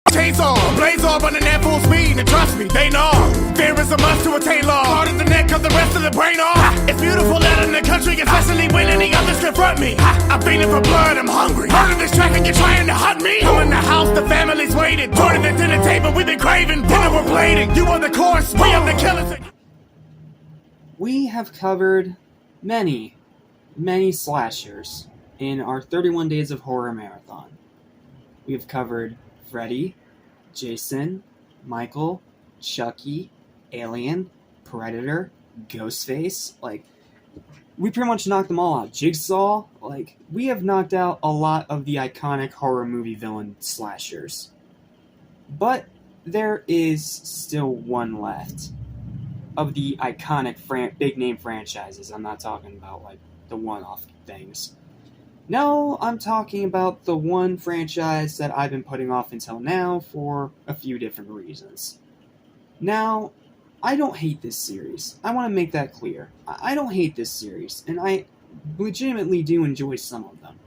Chainsaw, blaze off running at full speed, and trust me, they know. Fear is a must to attain law. Hard as the neck of the rest of the brain off. It's beautiful out in the country, especially when any others confront me. I'm feeling for blood, I'm hungry. Murder this track and you're trying to hunt me. You in the house, the family's waiting. Turning the dinner table, we've been craving. Dinner we're plating. You are the course, we are the killers. We have covered many slashers in our 31 Days of Horror Marathon. We have covered Freddy, Jason, Michael, Chucky, Alien, Predator, Ghostface. We pretty much knocked them all out. Jigsaw. We have knocked out a lot of the iconic horror movie villain slashers. But there is still one left of the iconic big name franchises. I'm not talking about the one-off things. No, I'm talking about the one franchise that I've been putting off until now for a few different reasons. Now, I don't hate this series. I want to make that clear. I don't hate this series, and I legitimately do enjoy some of them.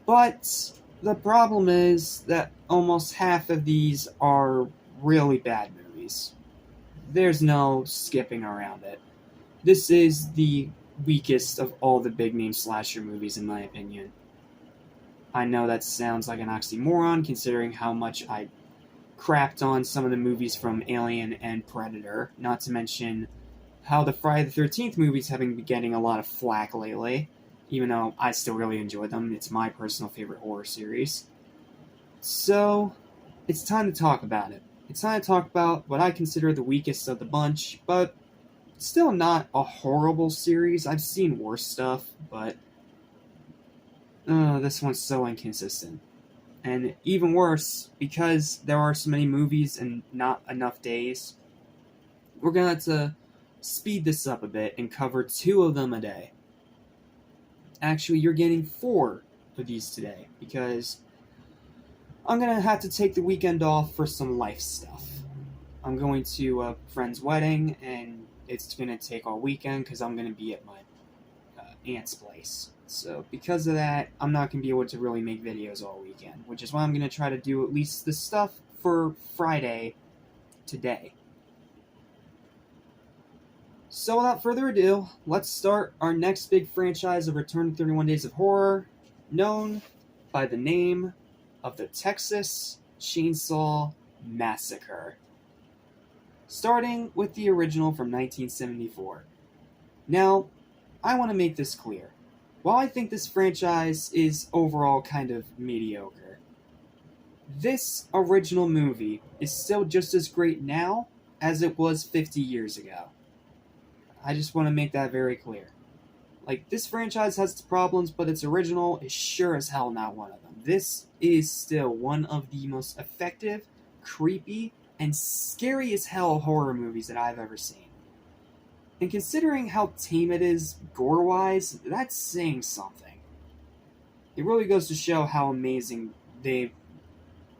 But the problem is that almost half of these are really bad movies. There's no skipping around it. This is the weakest of all the big name slasher movies, in my opinion. I know that sounds like an oxymoron, considering how much I crapped on some of the movies from Alien and Predator, not to mention how the Friday the 13th movies have been getting a lot of flack lately, even though I still really enjoy them. It's my personal favorite horror series. So, it's time to talk about it. It's time to talk about what I consider the weakest of the bunch, but still not a horrible series. I've seen worse stuff, but this one's so inconsistent. And even worse, because there are so many movies and not enough days, we're going to have to speed this up a bit and cover 2 of them a day. Actually, you're getting 4 of these today, because I'm going to have to take the weekend off for some life stuff. I'm going to a friend's wedding, and it's going to take all weekend because I'm going to be at my aunt's place. So because of that, I'm not going to be able to really make videos all weekend, which is why I'm going to try to do at least the stuff for Friday today. So without further ado, let's start our next big franchise of Return to 31 Days of Horror, known by the name of the Texas Chainsaw Massacre. Starting with the original from 1974. Now, I want to make this clear. While I think this franchise is overall kind of mediocre, this original movie is still just as great now as it was 50 years ago. I just want to make that very clear. This franchise has its problems, but its original is sure as hell not one of them. This is still one of the most effective, creepy, and scary as hell horror movies that I've ever seen. And considering how tame it is, gore-wise, that's saying something. It really goes to show how amazing they've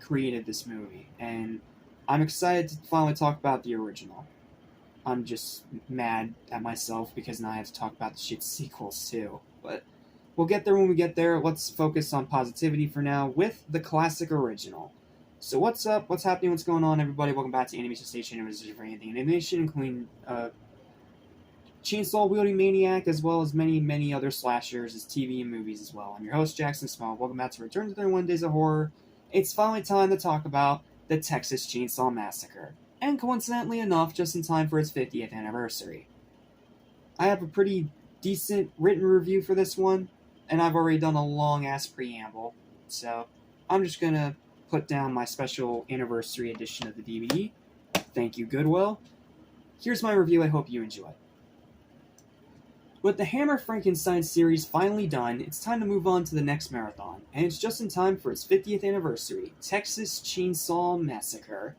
created this movie, and I'm excited to finally talk about the original. I'm just mad at myself because now I have to talk about the shit sequels too. But we'll get there when we get there. Let's focus on positivity for now with the classic original. So what's up? What's happening? What's going on, everybody? Welcome back to Animation Station. Animation for anything animation, including chainsaw-wielding maniac, as well as many other slashers, as TV and movies as well. I'm your host, Jackson Small. Welcome back to Return to 31 Days of Horror. It's finally time to talk about the Texas Chainsaw Massacre. And coincidentally enough, just in time for its 50th anniversary. I have a pretty decent written review for this one, and I've already done a long-ass preamble, so I'm just gonna put down my special anniversary edition of the DVD. Thank you, Goodwill. Here's my review, I hope you enjoy. With the Hammer Frankenstein series finally done, it's time to move on to the next marathon, and it's just in time for its 50th anniversary, Texas Chainsaw Massacre.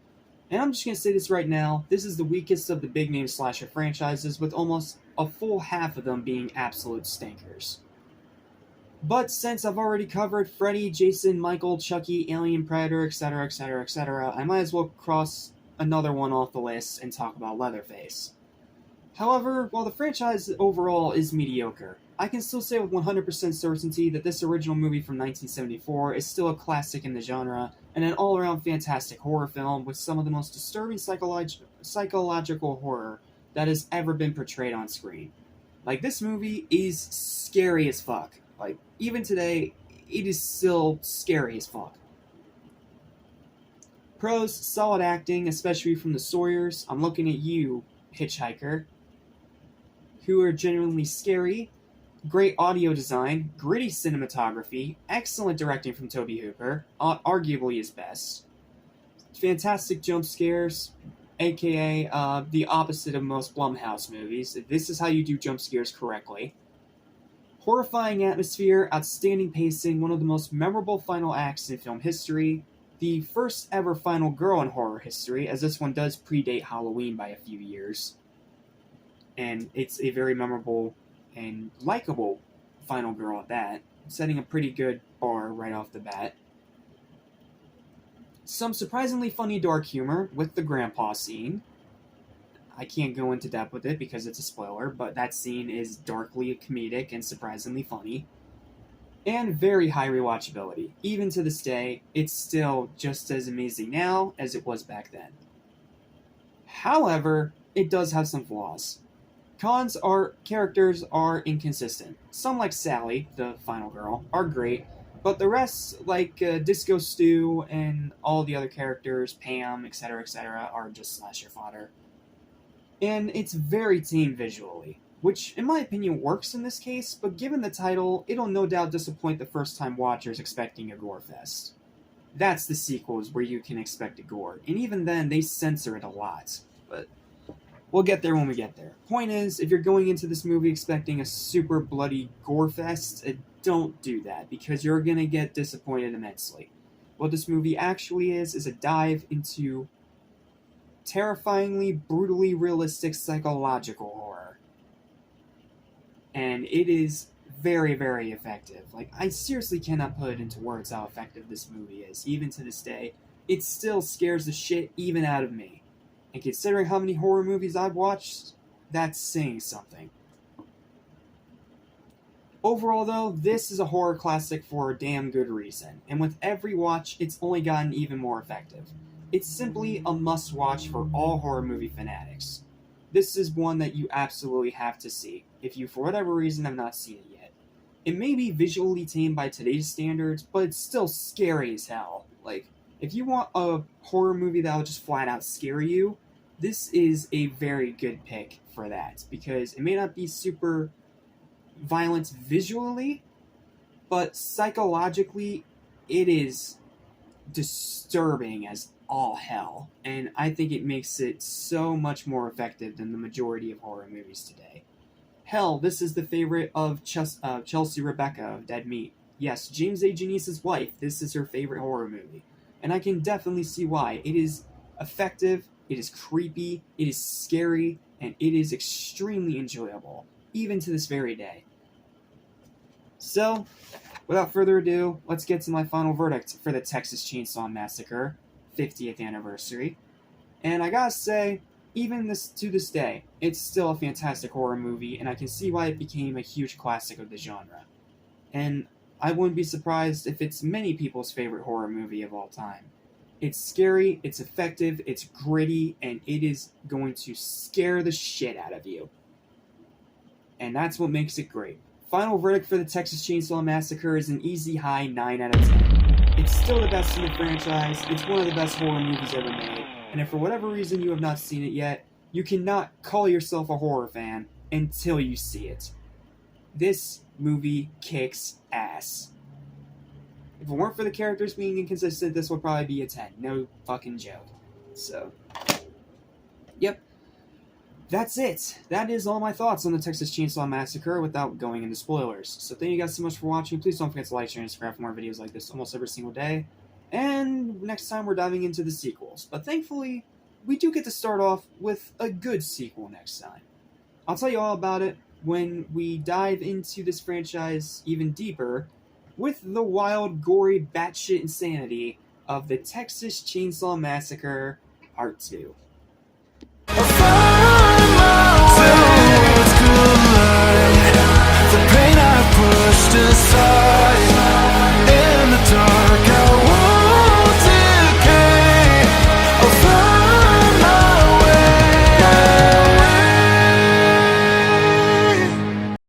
And I'm just going to say this right now, this is the weakest of the big-name slasher franchises, with almost a full half of them being absolute stinkers. But since I've already covered Freddy, Jason, Michael, Chucky, Alien, Predator, etc., etc., etc., I might as well cross another one off the list and talk about Leatherface. However, while the franchise overall is mediocre, I can still say with 100% certainty that this original movie from 1974 is still a classic in the genre, and an all-around fantastic horror film with some of the most disturbing psychological horror that has ever been portrayed on screen. Like, this movie is scary as fuck. Like, even today, it is still scary as fuck. Pros, solid acting, especially from the Sawyers. I'm looking at you, Hitchhiker, who are genuinely scary. Great audio design, gritty cinematography, excellent directing from Tobe Hooper, arguably his best. Fantastic jump scares, aka the opposite of most Blumhouse movies. This is how you do jump scares correctly. Horrifying atmosphere, outstanding pacing, one of the most memorable final acts in film history, the first ever final girl in horror history, as this one does predate Halloween by a few years. And it's a very memorable and likable final girl at that, setting a pretty good bar right off the bat. Some surprisingly funny dark humor with the grandpa scene. I can't go into depth with it because it's a spoiler, but that scene is darkly comedic and surprisingly funny. And very high rewatchability. Even to this day, it's still just as amazing now as it was back then. However, it does have some flaws. Cons are characters are inconsistent. Some, like Sally, the final girl, are great, but the rest, like Disco Stew and all the other characters, Pam, etc., are just slasher fodder. And it's very tame visually, which in my opinion works in this case, but given the title, it'll no doubt disappoint the first-time watchers expecting a gore fest. That's the sequels where you can expect a gore, and even then they censor it a lot, but we'll get there when we get there. Point is, if you're going into this movie expecting a super bloody gore fest, don't do that, because you're gonna get disappointed immensely. What this movie actually is a dive into terrifyingly, brutally realistic psychological horror. And it is very, very effective. Like, I seriously cannot put it into words how effective this movie is. Even to this day, it still scares the shit even out of me. And considering how many horror movies I've watched, that's saying something. Overall, though, this is a horror classic for a damn good reason, and with every watch, it's only gotten even more effective. It's simply a must-watch for all horror movie fanatics. This is one that you absolutely have to see, if you for whatever reason have not seen it yet. It may be visually tame by today's standards, but it's still scary as hell. Like, if you want a horror movie that will just flat out scare you, this is a very good pick for that, because it may not be super violent visually, but psychologically, it is disturbing as all hell, and I think it makes it so much more effective than the majority of horror movies today. Hell, this is the favorite of Chelsea Rebecca of Dead Meat. Yes, James A. Janice's wife, this is her favorite horror movie, and I can definitely see why. It is effective, it is creepy, it is scary, and it is extremely enjoyable, even to this very day. So, without further ado, let's get to my final verdict for the Texas Chainsaw Massacre 50th anniversary. And I gotta say, even to this day, it's still a fantastic horror movie, and I can see why it became a huge classic of the genre. And I wouldn't be surprised if it's many people's favorite horror movie of all time. It's scary, it's effective, it's gritty, and it is going to scare the shit out of you. And that's what makes it great. Final verdict for the Texas Chainsaw Massacre is an easy high 9 out of 10. It's still the best in the franchise, it's one of the best horror movies ever made, and if for whatever reason you have not seen it yet, you cannot call yourself a horror fan until you see it. This movie kicks ass. If it weren't for the characters being inconsistent, this would probably be a 10. No fucking joke. So, yep. That's it. That is all my thoughts on the Texas Chainsaw Massacre without going into spoilers. So thank you guys so much for watching. Please don't forget to like, share, and subscribe for more videos like this almost every single day. And next time we're diving into the sequels. But thankfully, we do get to start off with a good sequel next time. I'll tell you all about it when we dive into this franchise even deeper with the wild, gory, batshit insanity of the Texas Chainsaw Massacre Part 2. The pain I pushed aside.